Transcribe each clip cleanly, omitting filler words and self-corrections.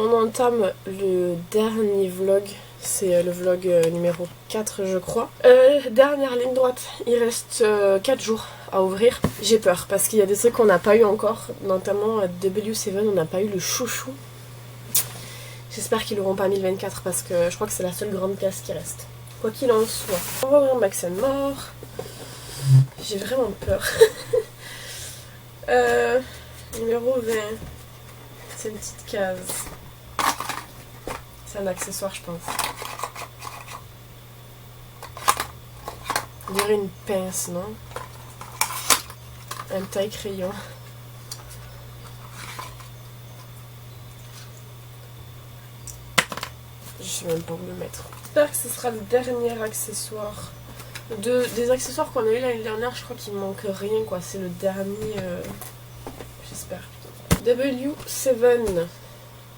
On entame le dernier vlog, c'est le vlog numéro 4 je crois. Dernière ligne droite, il reste 4 jours à ouvrir. J'ai peur parce qu'il y a des trucs qu'on n'a pas eu encore, notamment W7 on n'a pas eu le chouchou. J'espère qu'ils l'auront pas mis le 24 parce que je crois que c'est la seule grande pièce qui reste. Quoi qu'il en soit, on va ouvrir Max & More. J'ai vraiment peur. Numéro 20, c'est une petite case. C'est un accessoire je pense. On dirait une pince, non? Un taille crayon. Je sais même pas où le mettre. J'espère que ce sera le dernier accessoire. Des accessoires qu'on a eu l'année dernière, je crois qu'il manque rien quoi. C'est le dernier. J'espère. W7.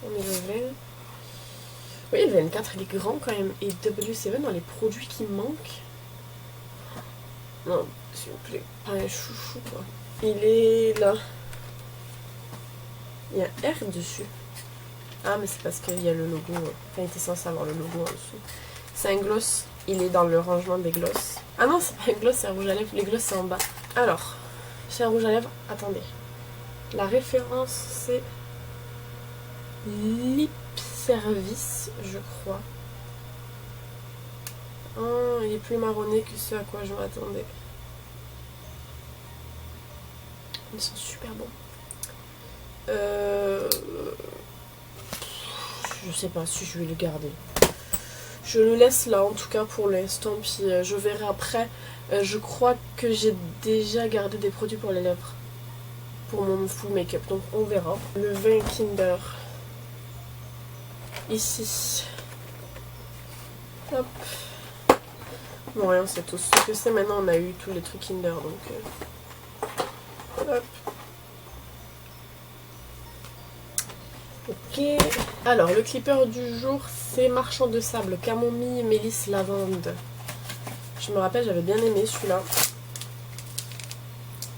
On est le 20. Oui, le 24 il est grand quand même. Et W7 dans les produits qui manquent. Non, s'il vous plaît. Pas un chouchou quoi. Il est là. Il y a un R dessus. Ah mais c'est parce qu'il y a le logo. Enfin il était censé avoir le logo en dessous. C'est un gloss. Il est dans le rangement des gloss. Ah non c'est pas un gloss, c'est un rouge à lèvres. Les gloss c'est en bas. Alors, c'est un rouge à lèvres. Attendez. La référence c'est Lip Service je crois. Oh, il est plus marronné que ce à quoi je m'attendais. Ils sont super bons. Je sais pas si je vais le garder. Je le laisse là en tout cas pour l'instant. Puis je verrai après. Je crois que j'ai déjà gardé des produits pour les lèvres. Pour mon full make-up. Donc on verra. Le vin Kinder. Ici. Hop. Bon rien c'est tout ce que c'est. Maintenant on a eu tous les trucs Kinder. Donc hop. Ok, alors le clipper du jour c'est Marchand de Sable, camomille, mélisse, lavande. Je me rappelle j'avais bien aimé celui-là.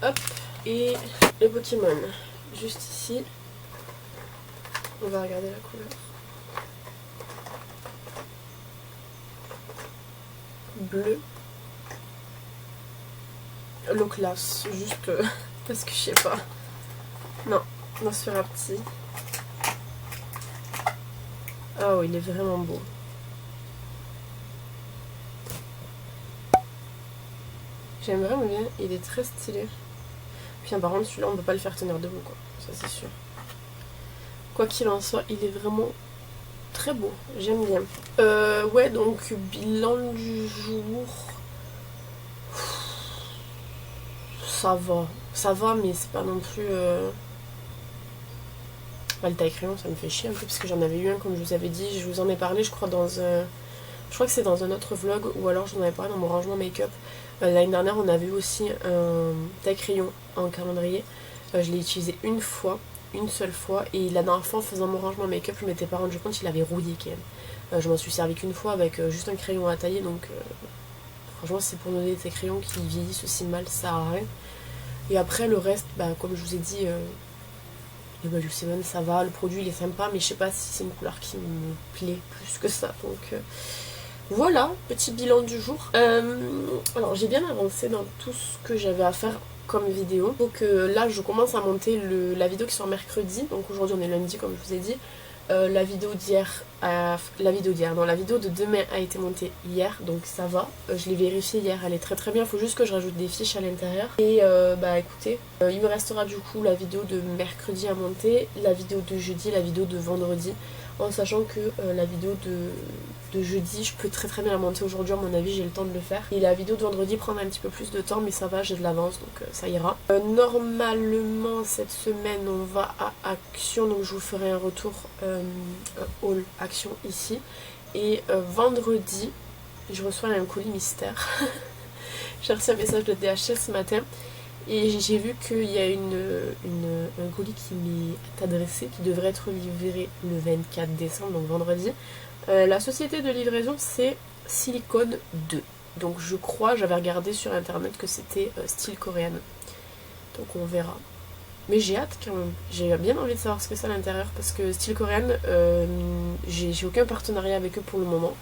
Hop, et le Pokémon, juste ici. On va regarder la couleur. Bleu. L'eau classe, juste parce que je sais pas. Non, Nosferatu. Oh, il est vraiment beau. J'aime vraiment bien, il est très stylé. Puis par contre, celui-là, on ne peut pas le faire tenir debout, quoi. Ça, c'est sûr. Quoi qu'il en soit, il est vraiment très beau. J'aime bien. Ouais, donc, bilan du jour. Ça va. Ça va, mais c'est pas non plus... Bah, le taille crayon ça me fait chier un peu parce que j'en avais eu un comme je vous avais dit, je vous en ai parlé je crois dans un... Je crois que c'est dans un autre vlog ou alors j'en avais parlé dans mon rangement make-up. L'année dernière on avait eu aussi un taille crayon en calendrier. Je l'ai utilisé une fois, une seule fois et la dernière fois en faisant mon rangement make-up je m'étais pas rendu compte qu'il avait rouillé quand même. Je m'en suis servi qu'une fois avec juste un crayon à tailler donc franchement c'est pour donner des crayons qui vieillissent aussi mal ça sert à rien. Et après le reste bah, comme je vous ai dit... Le W7 ça va, le produit il est sympa mais je sais pas si c'est une couleur qui me plaît plus que ça donc voilà, petit bilan du jour. Alors j'ai bien avancé dans tout ce que j'avais à faire comme vidéo. Donc là je commence à monter la vidéo qui sort mercredi, donc aujourd'hui on est lundi comme je vous ai dit. La vidéo de demain a été montée hier donc ça va, je l'ai vérifiée hier, elle est très très bien, il faut juste que je rajoute des fiches à l'intérieur et bah écoutez, il me restera du coup la vidéo de mercredi à monter, la vidéo de jeudi, la vidéo de vendredi, en sachant que la vidéo de jeudi je peux très très bien la monter aujourd'hui, à mon avis j'ai le temps de le faire, et la vidéo de vendredi prendra un petit peu plus de temps mais ça va, j'ai de l'avance donc ça ira. Normalement cette semaine on va à Action, donc je vous ferai un retour haul Action ici, et vendredi je reçois un colis mystère. J'ai reçu un message de DHL ce matin et j'ai vu qu'il y a un colis qui m'est adressé qui devrait être livré le 24 décembre, donc vendredi. La société de livraison c'est Silicone 2. Donc je crois, j'avais regardé sur internet que c'était style coréenne. Donc on verra. Mais j'ai hâte quand même. J'ai bien envie de savoir ce que c'est à l'intérieur parce que style coréenne, j'ai aucun partenariat avec eux pour le moment.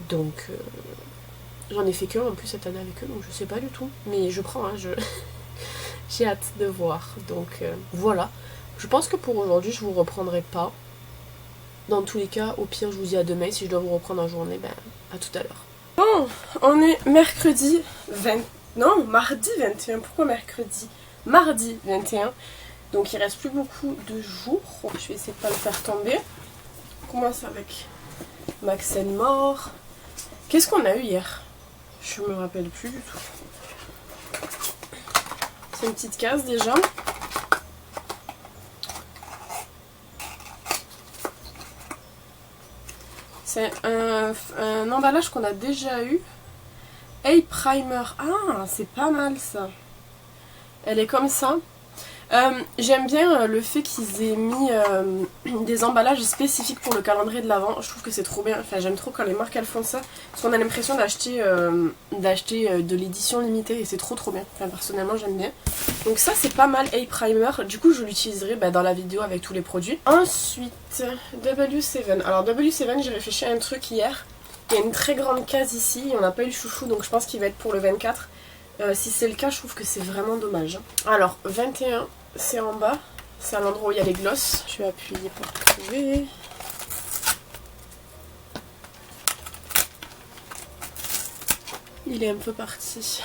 Donc j'en ai fait qu'un en plus cette année avec eux, donc je sais pas du tout. Mais je prends, hein, j'ai hâte de voir. Donc voilà. Je pense que pour aujourd'hui je vous reprendrai pas. Dans tous les cas, au pire je vous dis à demain. Si je dois vous reprendre en journée, ben à tout à l'heure. Bon, on est mercredi 20... Non, mardi 21. Pourquoi mercredi? Mardi 21. Donc il reste plus beaucoup de jours. Je vais essayer de pas le faire tomber. On commence avec Max & More. Qu'est-ce qu'on a eu hier? Je me rappelle plus du tout. C'est une petite case déjà. C'est un emballage qu'on a déjà eu. Eye Primer. Ah, c'est pas mal ça. Elle est comme ça. J'aime bien le fait qu'ils aient mis des emballages spécifiques pour le calendrier de l'Avent. Je trouve que c'est trop bien. Enfin, j'aime trop quand les marques elles font ça. Parce qu'on a l'impression d'acheter de l'édition limitée et c'est trop bien. Enfin, personnellement, j'aime bien. Donc ça, c'est pas mal, Eye Primer. Du coup, je l'utiliserai dans la vidéo avec tous les produits. Ensuite, W7. Alors, W7, j'ai réfléchi à un truc hier. Il y a une très grande case ici. On n'a pas eu le chouchou, donc je pense qu'il va être pour le 24. Si c'est le cas, je trouve que c'est vraiment dommage. Alors, 21, c'est en bas. C'est à l'endroit où il y a les glosses. Je vais appuyer pour trouver. Il est un peu parti.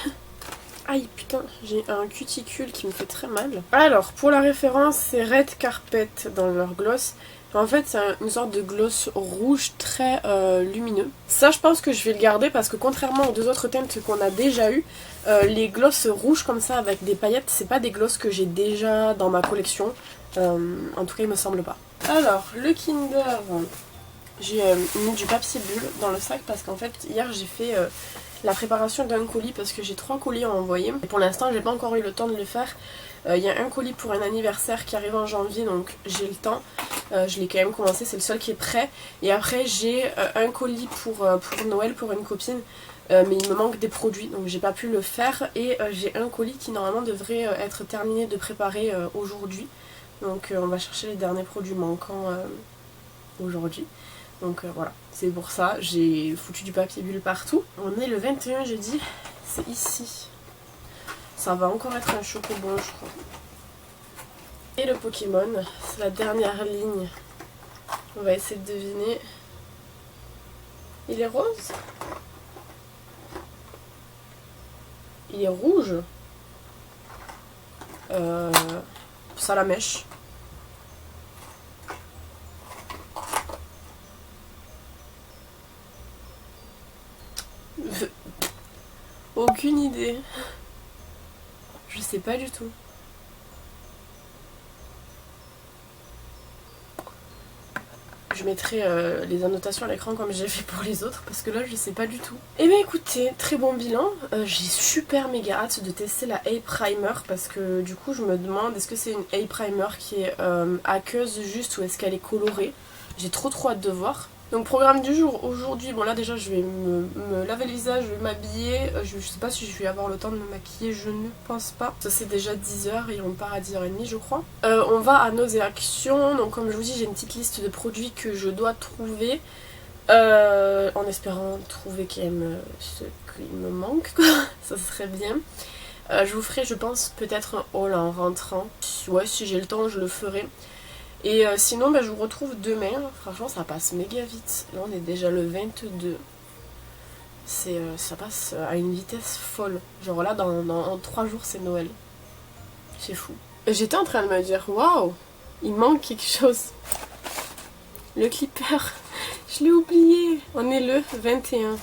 Aïe, putain, j'ai un cuticule qui me fait très mal. Alors, pour la référence, c'est Red Carpet dans leur gloss. En fait, c'est une sorte de gloss rouge très lumineux. Ça, je pense que je vais le garder parce que contrairement aux deux autres teintes qu'on a déjà eu, les gloss rouges comme ça avec des paillettes, c'est pas des gloss que j'ai déjà dans ma collection. En tout cas, il me semble pas. Alors, le Kinder, j'ai mis du papier bulle dans le sac parce qu'en fait, hier, j'ai fait la préparation d'un colis parce que j'ai 3 colis à envoyer. Et pour l'instant, j'ai pas encore eu le temps de le faire. Il y a un colis pour un anniversaire qui arrive en janvier, donc j'ai le temps. Je l'ai quand même commencé, c'est le seul qui est prêt. Et après j'ai un colis pour Noël pour une copine. Mais il me manque des produits, donc j'ai pas pu le faire. Et j'ai un colis qui normalement devrait être terminé de préparer aujourd'hui. Donc on va chercher les derniers produits manquants aujourd'hui. Donc voilà, c'est pour ça, j'ai foutu du papier bulle partout. On est le 21 jeudi, c'est ici. Ça va encore être un chocobon, je crois. Et le Pokémon, c'est la dernière ligne. On va essayer de deviner. Il est rose? Il est rouge? Salamèche. Aucune idée. Je sais pas du tout. Je mettrai les annotations à l'écran comme j'ai fait pour les autres parce que là je sais pas du tout. Et bien écoutez, très bon bilan. J'ai super méga hâte de tester la Eye Primer parce que du coup je me demande est-ce que c'est une Eye Primer qui est aqueuse juste ou est-ce qu'elle est colorée. J'ai trop hâte de voir. Donc programme du jour, aujourd'hui, bon là déjà je vais me laver le visage, je vais m'habiller, je sais pas si je vais avoir le temps de me maquiller, je ne pense pas. Ça c'est déjà 10h et on part à 10h30 je crois. On va à nos actions, donc comme je vous dis j'ai une petite liste de produits que je dois trouver. En espérant trouver quand même ce qui me manque quoi, ça serait bien. Je vous ferai je pense peut-être un haul en rentrant, ouais si j'ai le temps je le ferai. Et sinon je vous retrouve demain, franchement ça passe méga vite, là on est déjà le 22, ça passe à une vitesse folle, genre là dans 3 jours c'est Noël, c'est fou. J'étais en train de me dire waouh, il manque quelque chose, le clipper, je l'ai oublié, on est le 21,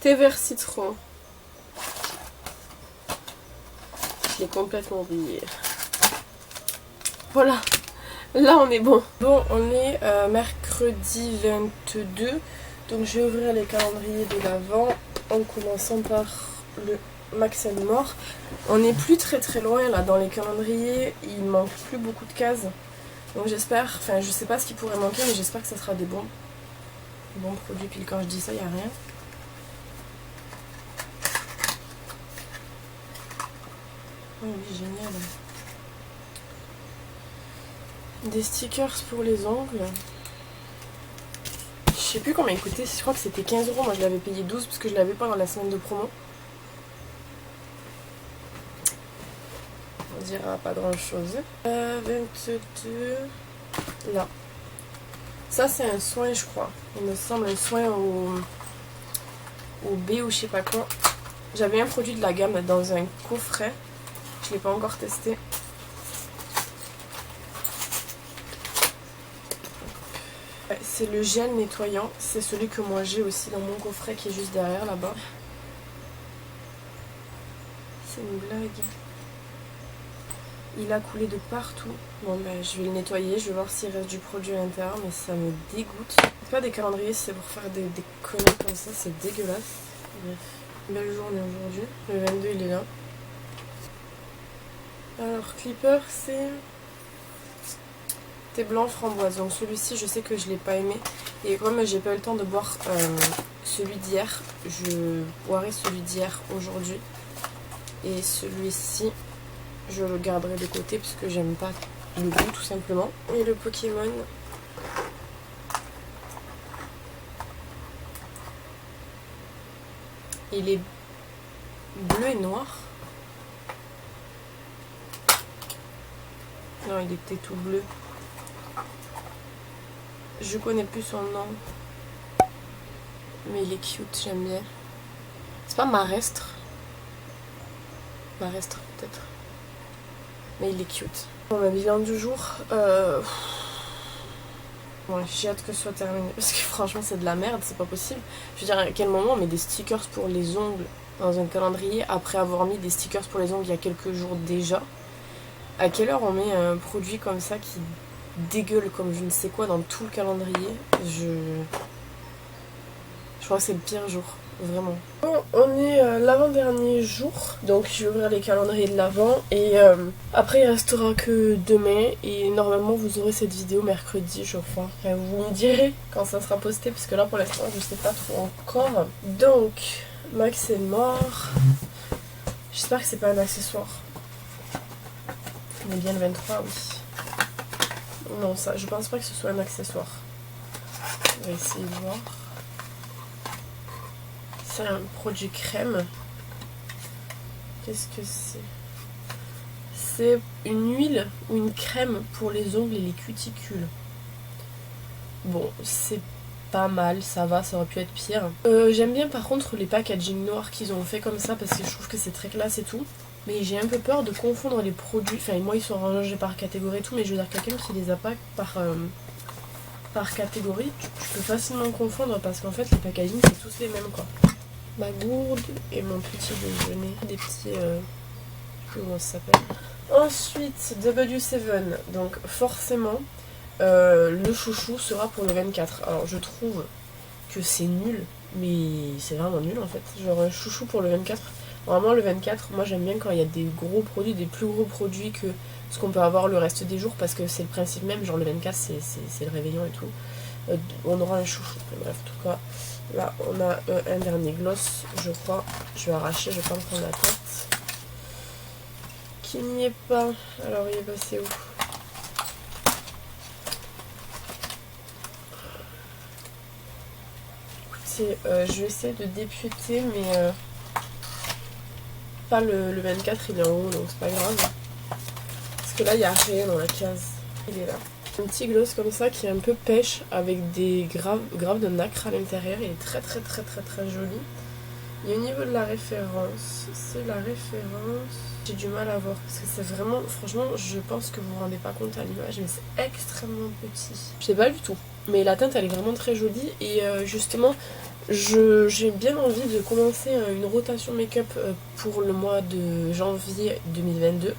thé vert citron, je l'ai complètement oublié. Voilà, là on est bon. Bon, on est mercredi 22, donc je vais ouvrir les calendriers de l'Avent en commençant par le Max & More. On n'est plus très loin là dans les calendriers, il manque plus beaucoup de cases. Donc j'espère, enfin je sais pas ce qui pourrait manquer, mais j'espère que ça sera des bons produits. Puis quand je dis ça, il n'y a rien. Oh oui, génial. Des stickers pour les ongles. Je sais plus combien il coûtait, je crois que c'était 15 €. Moi je l'avais payé 12 parce que je l'avais pas dans la semaine de promo. On dira pas grand chose. 22. Là. Ça c'est un soin je crois. Il me semble un soin au B ou je sais pas quoi. J'avais un produit de la gamme dans un coffret. Je l'ai pas encore testé. C'est le gel nettoyant. C'est celui que moi j'ai aussi dans mon coffret qui est juste derrière là-bas. C'est une blague. Il a coulé de partout. Bon ben je vais le nettoyer, je vais voir s'il reste du produit à l'intérieur, mais ça me dégoûte. C'est pas des calendriers, c'est pour faire des conneries comme ça, c'est dégueulasse. Bref, belle journée aujourd'hui. Le 22 il est là. Alors clipper c'est thé blanc framboise. Donc celui-ci je sais que je l'ai pas aimé. Et comme j'ai pas eu le temps de boire celui d'hier, je boirai celui d'hier aujourd'hui. Et celui-ci je le garderai de côté parce que j'aime pas le goût tout simplement. Et le Pokémon. Il est bleu et noir. Non, il était tout bleu. Je connais plus son nom. Mais il est cute, j'aime bien. C'est pas Marestre. Marestre peut-être. Mais il est cute. Bon, ma bilan du jour. Ouais, j'ai hâte que ce soit terminé. Parce que franchement, c'est de la merde, c'est pas possible. Je veux dire, à quel moment on met des stickers pour les ongles dans un calendrier après avoir mis des stickers pour les ongles il y a quelques jours déjà? À quelle heure on met un produit comme ça qui dégueule comme je ne sais quoi dans tout le calendrier? Je crois que c'est le pire jour. Vraiment. Bon, on est l'avant-dernier jour, donc je vais ouvrir les calendriers de l'avant et après il restera que demain et normalement vous aurez cette vidéo mercredi je crois. Enfin, vous me direz quand ça sera posté parce que là pour l'instant je sais pas trop encore. Donc Max est mort. J'espère que c'est pas un accessoire. On est bien le 23, oui. Non, ça, je pense pas que ce soit un accessoire. On va essayer de voir. C'est un produit crème. Qu'est-ce que c'est? C'est une huile ou une crème pour les ongles et les cuticules. Bon, c'est pas mal, ça va, ça aurait pu être pire. J'aime bien par contre les packaging noirs qu'ils ont fait comme ça parce que je trouve que c'est très classe et tout. Mais j'ai un peu peur de confondre les produits. Enfin, moi ils sont rangés par catégorie et tout, mais je veux dire, quelqu'un qui les a pas par catégorie, tu peux facilement confondre parce qu'en fait les packaging c'est tous les mêmes quoi. Ma gourde et mon petit déjeuner. Des petits... je sais plus comment ça s'appelle. Ensuite, W7. Donc forcément, le chouchou sera pour le 24. Alors je trouve que c'est nul, mais c'est vraiment nul en fait. Genre un chouchou pour le 24. Vraiment le 24, moi j'aime bien quand il y a des gros produits, des plus gros produits que ce qu'on peut avoir le reste des jours parce que c'est le principe même. Genre le 24 c'est le réveillon et tout. On aura un chouchou. Bref, en tout cas... Là, on a un dernier gloss, je crois. Je vais arracher, je vais pas me prendre la tête. Qui n'y est pas. Alors, il est passé où? Écoutez, je vais essayer de députer, mais pas le 24, il est en haut, donc c'est pas grave. Parce que là, il n'y a rien dans la case. Il est là. Un petit gloss comme ça qui est un peu pêche avec des graves de nacre à l'intérieur. Il est très joli. Et au niveau de la référence, c'est la référence... J'ai du mal à voir parce que c'est vraiment... Franchement, je pense que vous vous rendez pas compte à l'image, mais c'est extrêmement petit. Je sais pas du tout. Mais la teinte, elle est vraiment très jolie. Et justement, j'ai bien envie de commencer une rotation make-up pour le mois de janvier 2022.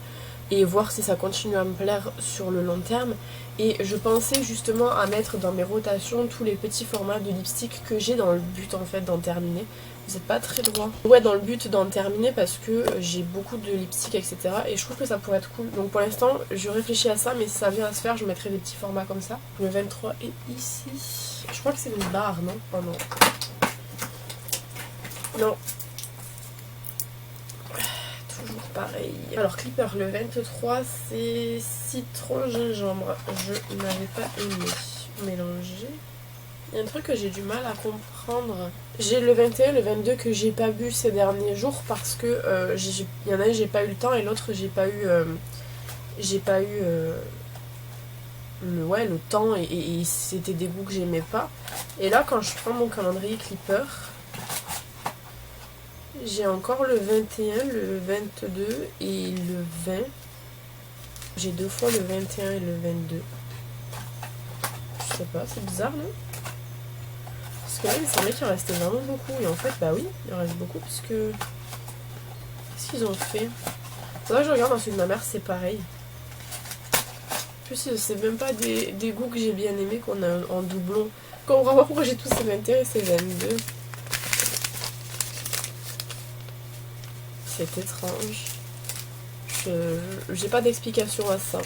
Et voir si ça continue à me plaire sur le long terme. Et je pensais justement à mettre dans mes rotations tous les petits formats de lipstick que j'ai dans le but en fait d'en terminer. Vous n'êtes pas très droit. Ouais, dans le but d'en terminer parce que j'ai beaucoup de lipstick etc. Et je trouve que ça pourrait être cool. Donc pour l'instant je réfléchis à ça, mais si ça vient à se faire je mettrai des petits formats comme ça. Le 23 est ici. Je crois que c'est une barre, non? Oh non. Non. Toujours toujours pareil. Alors Clipper, le 23 c'est citron gingembre. Je n'avais pas aimé mélanger. Il y a un truc que j'ai du mal à comprendre. J'ai le 21 et le 22 que j'ai pas bu ces derniers jours parce que il y en a un j'ai pas eu le temps et l'autre j'ai pas eu le temps et c'était des goûts que j'aimais pas. Et là quand je prends mon calendrier Clipper, j'ai encore le 21, le 22 et le 20. J'ai 2 fois le 21 et le 22. Je sais pas, c'est bizarre non? Parce que là il semblait qu'il en restait vraiment beaucoup. Et en fait bah oui, il en reste beaucoup parce que... Qu'est-ce qu'ils ont fait? Faudrait que je regarde dans celui de ma mère, c'est pareil. En plus c'est même pas des goûts que j'ai bien aimés qu'on a en doublon. Je comprends pas pourquoi j'ai tous ces 21 et ces 22. C'est étrange. J'ai pas d'explication à ça.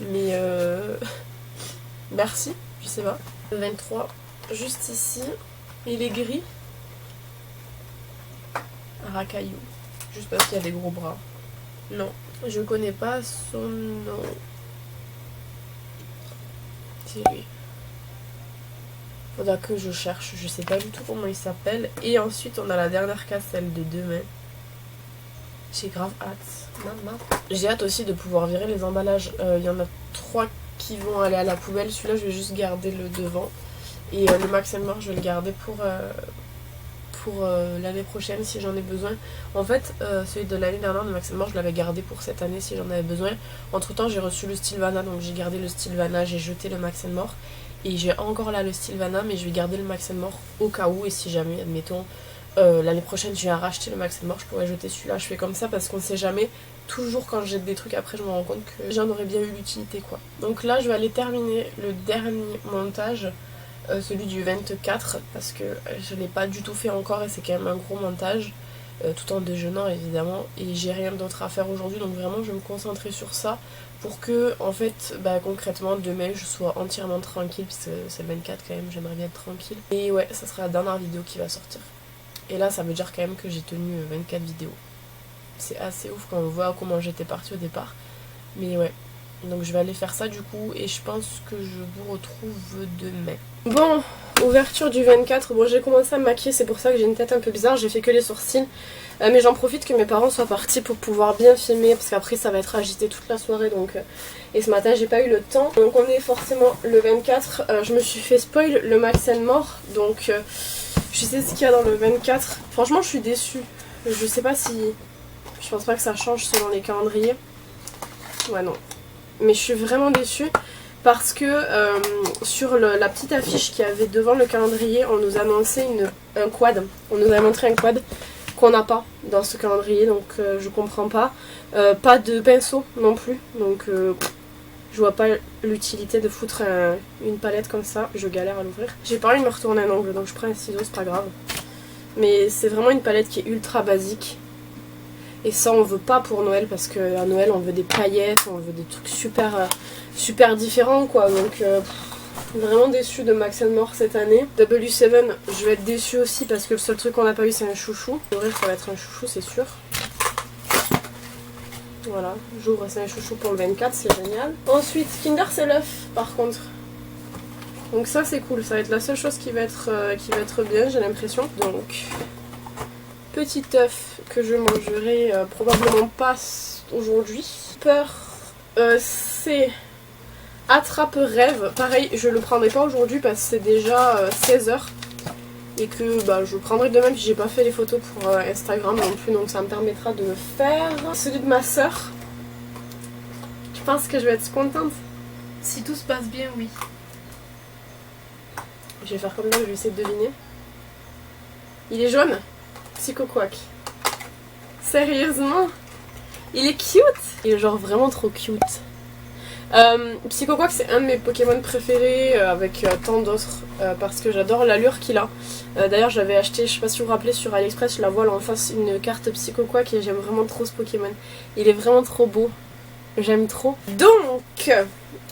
Mais merci, je sais pas. Le 23, juste ici. Il est gris. Racaillou. Juste parce qu'il y a des gros bras. Non, je connais pas son nom. C'est lui. Faudra que je cherche, je sais pas du tout comment il s'appelle. Et ensuite on a la dernière case, celle de demain. J'ai grave hâte. Maman. J'ai hâte aussi de pouvoir virer les emballages. Il y en a 3 qui vont aller à la poubelle. Celui-là je vais juste garder le devant. Et le Max & More je vais le garder pour l'année prochaine si j'en ai besoin. En fait celui de l'année dernière de Max & More je l'avais gardé pour cette année si j'en avais besoin. Entre temps j'ai reçu le Stilvana, donc j'ai gardé le Stilvana, j'ai jeté le Max & More. Et j'ai encore là le Stilvana, mais je vais garder le Max & More au cas où. Et si jamais, admettons, l'année prochaine je viens racheter le Max & More, je pourrais jeter celui-là. Je fais comme ça parce qu'on sait jamais. Toujours quand j'ai des trucs après je me rends compte que j'en aurais bien eu l'utilité quoi. Donc là je vais aller terminer le dernier montage, celui du 24, parce que je l'ai pas du tout fait encore et c'est quand même un gros montage, tout en déjeunant évidemment, et j'ai rien d'autre à faire aujourd'hui, donc vraiment je vais me concentrer sur ça pour que en fait concrètement demain je sois entièrement tranquille, puisque c'est le 24 quand même, j'aimerais bien être tranquille. Et ouais, ça sera la dernière vidéo qui va sortir. Et là ça veut dire quand même que j'ai tenu 24 vidéos. C'est assez ouf quand on voit comment j'étais partie au départ. Mais ouais, donc je vais aller faire ça du coup et je pense que je vous retrouve demain. Bon, ouverture du 24, bon j'ai commencé à me maquiller, c'est pour ça que j'ai une tête un peu bizarre, j'ai fait que les sourcils. Mais j'en profite que mes parents soient partis pour pouvoir bien filmer, parce qu'après ça va être agité toute la soirée, donc et ce matin j'ai pas eu le temps. Donc on est forcément le 24, je me suis fait spoil le Max & More, donc je sais ce qu'il y a dans le 24. Franchement je suis déçue, je sais pas si... Je pense pas que ça change selon les calendriers. Ouais non. Mais je suis vraiment déçue parce que sur la petite affiche qu'il y avait devant le calendrier, on nous annonçait un quad. On nous a montré un quad qu'on n'a pas dans ce calendrier, donc je comprends pas. Pas de pinceau non plus, donc je vois pas l'utilité de foutre une palette comme ça. Je galère à l'ouvrir. J'ai pas envie de me retourner un ongle, donc je prends un ciseau, c'est pas grave. Mais c'est vraiment une palette qui est ultra basique. Et ça on veut pas pour Noël, parce qu'à Noël on veut des paillettes, on veut des trucs super différents quoi. Donc vraiment déçue de Max & More cette année. W7 je vais être déçue aussi parce que le seul truc qu'on n'a pas eu c'est un chouchou. J'ouvrir ça va être un chouchou c'est sûr. Voilà, j'ouvre, c'est un chouchou pour le 24, c'est génial. Ensuite Kinder c'est l'œuf par contre. Donc ça c'est cool, ça va être la seule chose qui va être bien j'ai l'impression. Donc... Petit œuf que je mangerai probablement pas aujourd'hui. Peur, c'est Attrape Rêve. Pareil, je le prendrai pas aujourd'hui parce que c'est déjà 16h. Et que je le prendrai demain, puis j'ai pas fait les photos pour Instagram non plus, donc ça me permettra de le faire. Celui de ma soeur. Je pense que je vais être contente. Si tout se passe bien, oui. Je vais faire comme ça, je vais essayer de deviner. Il est jaune. Psycho Quack. Sérieusement? Il est cute. Il est genre vraiment trop cute. Psycho Quack c'est un de mes Pokémon préférés avec tant d'autres parce que j'adore l'allure qu'il a. D'ailleurs j'avais acheté, je sais pas si vous vous rappelez, sur AliExpress, je la vois là en face, une carte Psycho Quack et j'aime vraiment trop ce Pokémon. Il est vraiment trop beau. J'aime trop. Donc,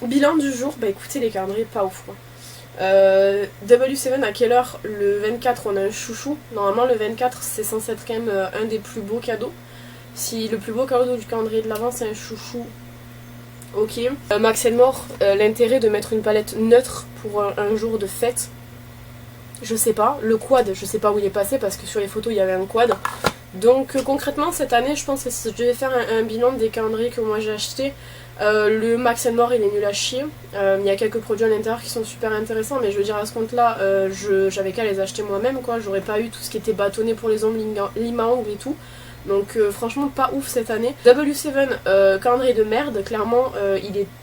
bilan du jour, écoutez les calendriers pas ouf quoi. W7 à quelle heure? Le 24 on a un chouchou. Normalement le 24 c'est censé être quand même un des plus beaux cadeaux. Si le plus beau cadeau du calendrier de l'Avent c'est un chouchou, ok. Max More, l'intérêt de mettre une palette neutre pour un jour de fête, je sais pas. Le quad, je sais pas où il est passé parce que sur les photos il y avait un quad. Donc concrètement cette année je pense que si je devais faire un bilan des calendriers que moi j'ai acheté, le Max More il est nul à chier. Il y a quelques produits à l'intérieur qui sont super intéressants, mais je veux dire à ce compte là j'avais qu'à les acheter moi-même quoi. J'aurais pas eu tout ce qui était bâtonné pour les ongles, lime à ongles et tout. Donc franchement pas ouf cette année. W7 calendrier de merde, clairement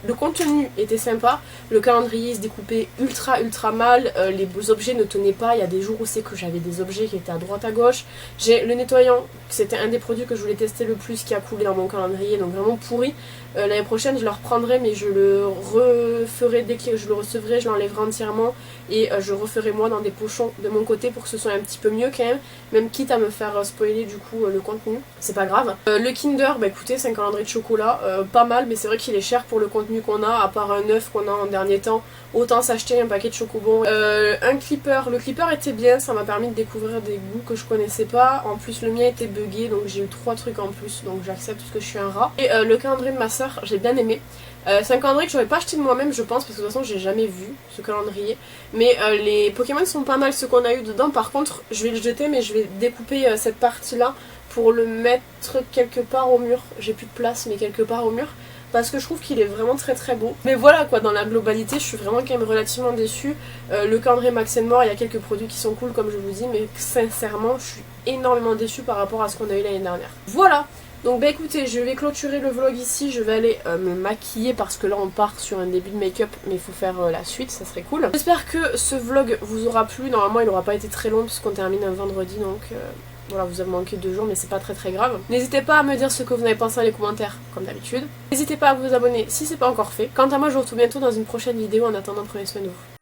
le contenu était sympa, le calendrier se découpait ultra mal, les objets ne tenaient pas, il y a des jours où c'est que j'avais des objets qui étaient à droite à gauche. J'ai le nettoyant, c'était un des produits que je voulais tester le plus qui a coulé dans mon calendrier, donc vraiment pourri. L'année prochaine je le reprendrai mais je le referai dès que je le recevrai, je l'enlèverai entièrement et je referai moi dans des pochons de mon côté pour que ce soit un petit peu mieux quand même quitte à me faire spoiler du coup le contenu, c'est pas grave. Le Kinder, bah écoutez c'est un calendrier de chocolat, pas mal mais c'est vrai qu'il est cher pour le contenu qu'on a, à part un œuf qu'on a en dernier temps, autant s'acheter un paquet de chocobons. Un clipper, le clipper était bien, ça m'a permis de découvrir des goûts que je connaissais pas, en plus le mien était buggé donc j'ai eu 3 trucs en plus donc j'accepte parce que je suis un rat. Et le calendrier de ma soeur j'ai bien aimé. C'est un calendrier que j'aurais pas acheté de moi-même je pense parce que de toute façon j'ai jamais vu ce calendrier, mais les Pokémon sont pas mal ceux qu'on a eu dedans. Par contre je vais le jeter mais je vais découper cette partie là pour le mettre quelque part au mur, j'ai plus de place mais quelque part au mur parce que je trouve qu'il est vraiment très beau. Mais voilà quoi, dans la globalité je suis vraiment quand même relativement déçue. Le calendrier Max More, il y a quelques produits qui sont cool comme je vous dis, mais sincèrement je suis énormément déçue par rapport à ce qu'on a eu l'année dernière. Voilà. Donc bah écoutez, je vais clôturer le vlog ici, je vais aller me maquiller parce que là on part sur un début de make-up mais il faut faire la suite, ça serait cool. J'espère que ce vlog vous aura plu, normalement il n'aura pas été très long puisqu'on termine un vendredi donc voilà, vous avez manqué 2 jours mais c'est pas très grave. N'hésitez pas à me dire ce que vous en avez pensé dans les commentaires comme d'habitude. N'hésitez pas à vous abonner si c'est pas encore fait. Quant à moi je vous retrouve bientôt dans une prochaine vidéo, en attendant prenez soin de vous.